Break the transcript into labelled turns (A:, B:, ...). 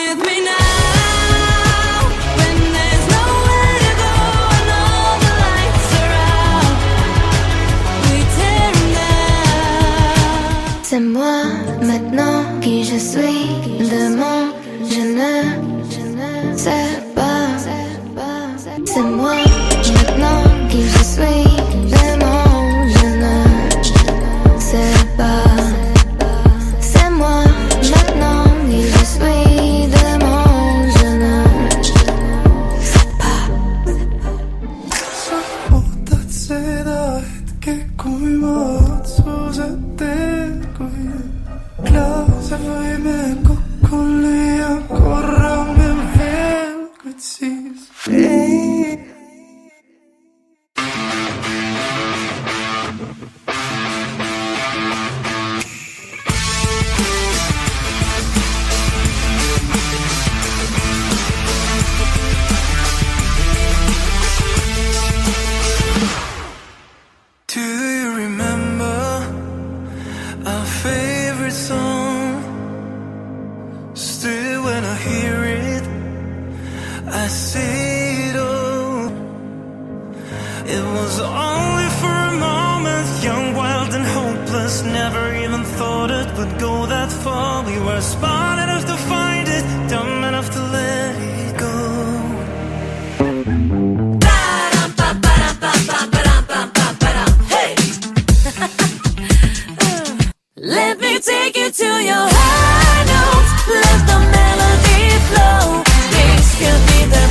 A: with me now when there's nowhere to go and all the lights are out. We tear 'em down.
B: C'est moi maintenant qui je suis, demain je ne sais pas. C'est moi maintenant qui je suis, demain je ne sais pas. C'est moi maintenant qui je suis, demain je ne sais pas.
C: Saavutatseda hetke, kui ma otsused teen, kui klaase võime kokku lüüa korra me veel, kuid siis ei. Do you remember our favorite song? Still when I hear it, I see it all. It was only for a moment, young, wild and hopeless. Never even thought it would go that far. We were smart enough to find it, dumb enough to let it go.
A: Let me take you to your high notes. Let the melody flow. Things could be the